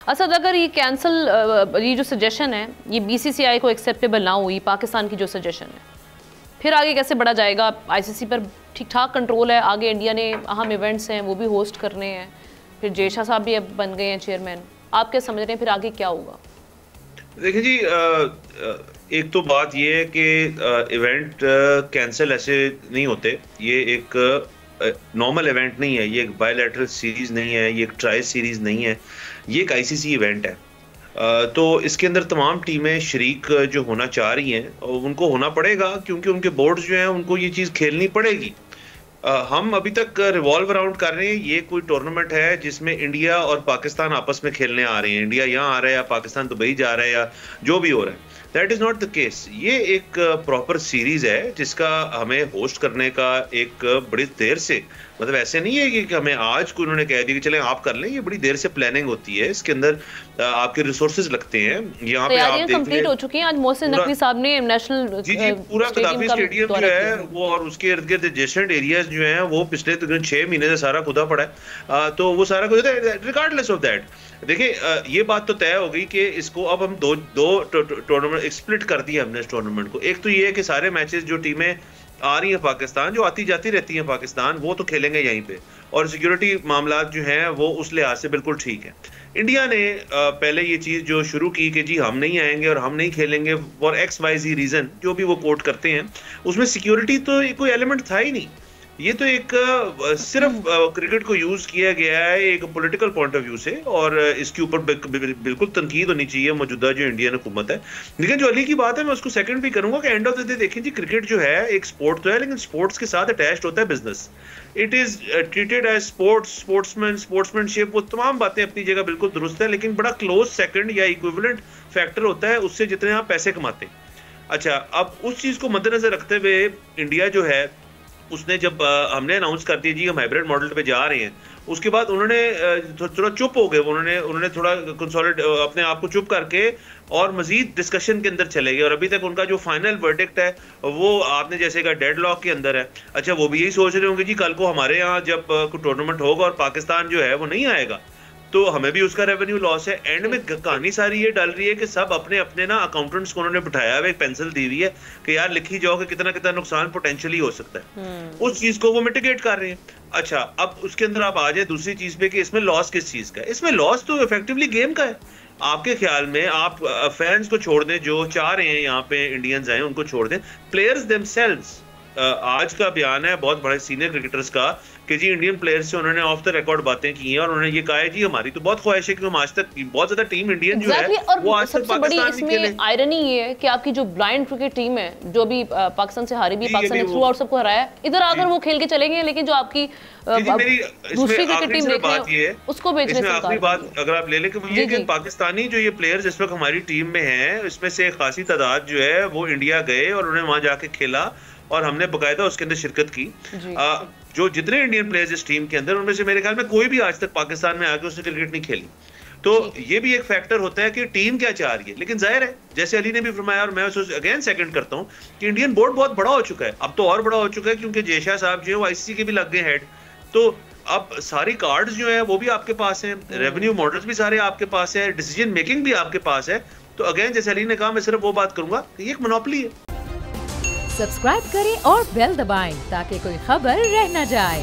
असद, अगर ये कैंसिल ये जो सजेशन है ये बीसीसीआई को एक्सेप्टेबल ना हुई, पाकिस्तान की जो सजेशन है, फिर आगे कैसे बढ़ा जाएगा? आईसीसी पर ठीक ठाक कंट्रोल है, आगे इंडिया ने अहम इवेंट्स हैं वो भी होस्ट करने हैं, फिर जयशाह साहब भी अब बन गए हैं चेयरमैन, आप क्या समझ रहे हैं फिर आगे क्या होगा? देखिए जी, एक तो बात ये है कि इवेंट कैंसिल ऐसे नहीं होते। ये एक नॉर्मल इवेंट नहीं है, ये एक बायलैटरल सीरीज नहीं है, ये एक ट्राई सीरीज नहीं है, ये एक आईसीसी इवेंट है। तो इसके अंदर तमाम टीमें शरीक जो होना चाह रही हैं उनको होना पड़ेगा, क्योंकि उनके बोर्ड्स जो हैं उनको ये चीज़ खेलनी पड़ेगी। हम अभी तक रिवॉल्व अराउंड कर रहे हैं, ये कोई टूर्नामेंट है जिसमें इंडिया और पाकिस्तान आपस में खेलने आ रहे हैं, इंडिया यहाँ आ रहा है या पाकिस्तान दुबई जा रहा है या जो भी हो रहा है। That is not the case. ये एक प्रॉपर सीरीज है जिसका हमें होस्ट करने का एक बड़ी देर से, मतलब ऐसे नहीं है कि हमें आज को उन्होंने कह दिया कि चलें आप कर लें, ये बड़ी देर से प्लानिंग होती है, इसके अंदर आपके रिसोर्सेज लगते हैं। यहाँ पे आप कंप्लीट हो चुकी हैं। आज मोहसिन नकवी साहब ने नेशनल जी पूरा गद्दाफी स्टेडियम जो है वो और उसके इर्द गिर्द एडजेसेंट एरियाज जो हैं वो पिछले तकरीबन 6 महीने से सारा खुदा पड़ा है। तो वो सारा कुछ रिगार्डलेस ऑफ दैट, देखिए ये बात तो तय हो गई कि इसको अब हम दो टूर्नामेंट स्प्लिट कर दिया हमने इस टूर्नामेंट को। एक तो ये है कि सारे मैचेस जो टीमें आ रही हैं पाकिस्तान, जो आती जाती रहती हैं पाकिस्तान, वो तो खेलेंगे यहीं पे, और सिक्योरिटी मामला जो हैं वो उस लिहाज से बिल्कुल ठीक है। इंडिया ने पहले ये चीज़ जो शुरू की कि जी हम नहीं आएंगे और हम नहीं खेलेंगे फॉर XYZ रीज़न, जो भी वो कोट करते हैं, उसमें सिक्योरिटी तो कोई एलिमेंट था ही नहीं। ये तो एक सिर्फ क्रिकेट को यूज किया गया है एक पॉलिटिकल पॉइंट ऑफ व्यू से, और इसके ऊपर बिल्कुल तनकीद होनी चाहिए मौजूदा जो इंडियन हुकूमत है। लेकिन जो अली की बात है मैं उसको सेकंड भी करूंगा कि एंड ऑफ द डे देखें जी, क्रिकेट जो है एक स्पोर्ट तो है, लेकिन स्पोर्ट्स के साथ अटैच्ड होता है business. It is treated as sports, sportsmanship, वो तमाम बातें अपनी जगह बिल्कुल दुरुस्त है, लेकिन बड़ा क्लोज सेकंड या इक्विवेलेंट फैक्टर होता है उससे जितने आप पैसे कमाते हैं। अच्छा, अब उस चीज को मद्देनजर रखते हुए इंडिया जो है उसने जब हमने अनाउंस कर दिया जी हम हाइब्रिड मॉडल पे जा रहे हैं, उसके बाद उन्होंने थोड़ा चुप हो गए, उन्होंने थोड़ा कंसोलिडेट अपने आप को चुप करके और मजीद डिस्कशन के अंदर चले गए, और अभी तक उनका जो फाइनल वर्डिक्ट है वो आपने जैसे कहा डेडलॉक के अंदर है। अच्छा, वो भी यही सोच रहे होंगे जी कल को हमारे यहाँ जब कोई टूर्नामेंट होगा और पाकिस्तान जो है वो नहीं आएगा तो हमें भी उसका रेवेन्यू लॉस है। एंड में कहानी सारी ये डल रही है कि सब अपने अपने ना अकाउंटेंट्स को उन्होंने बिठाया हुआ, एक पेंसिल दी हुई है कि यार लिखी जाओ कि कितना कितना नुकसान पोटेंशियली हो सकता है, उस चीज को वो मिटिगेट कर रहे हैं। अच्छा, अब उसके अंदर आप आ जाए दूसरी चीज पे कि इसमें लॉस किस चीज का है। इसमें लॉस तो इफेक्टिवली गेम का है। आपके ख्याल में आप फैंस को छोड़ दें जो चाह रहे हैं यहाँ पे इंडियंस आए, उनको छोड़ दें, प्लेयर्स देमसेल्व्स, आज का बयान है बहुत बड़े सीनियर क्रिकेटर्स का कि जी इंडियन प्लेयर्स से उन्होंने ऑफ द रिकॉर्ड बातें की हैं और उन्होंने ये कहा है जी हमारी तो बहुत ख्वाहिश है कि हम आज तक बहुत ज्यादा टीम इंडियन जो है वो आज तक पाकिस्तान में खेले। आयरनी ये है कि आपकी जो ब्लाइंड क्रिकेट टीम है जो भी पाकिस्तान से हारी भी, पाकिस्तान ने थ्रू आउट सबको हराया, इधर आकर वो खेल के चलेंगे, लेकिन जो आपकी दूसरी क्रिकेट टीम देख रहे हैं उसको बेचने से आखिरी बात अगर आप ले लें कि पाकिस्तानी जो ये प्लेयर्स इस वक्त हमारी टीम में हैं, इसमें से एक खासी तादाद जो है वो इंडिया गए और उन्होंने वहां जाके खेला और हमने बकायदा उसके अंदर शिरकत की। जो जितने इंडियन प्लेयर्स इस टीम के अंदर, उनमें से मेरे ख्याल में कोई भी आज तक पाकिस्तान में आके उसने क्रिकेट नहीं खेली। तो ये भी एक फैक्टर होता है कि टीम क्या चाह रही है। लेकिन जाहिर है जैसे अली ने भी फरमाया और मैं उसको अगेन सेकंड करता हूँ कि इंडियन बोर्ड बहुत बड़ा हो चुका है, अब तो और बड़ा हो चुका है क्योंकि जयशाह साहब जो है वो आईसीसी के भी लग गए हेड। तो अब सारी कार्ड्स जो है वो भी आपके पास हैं, रेवेन्यू मॉडल्स भी सारे आपके पास है, डिसीजन मेकिंग भी आपके पास है। तो अगेन जैसे अली ने कहा, मैं सिर्फ वो बात करूंगा कि ये एक मोनोपोली है। सब्सक्राइब करें और बेल दबाएं ताकि कोई खबर रह न जाए।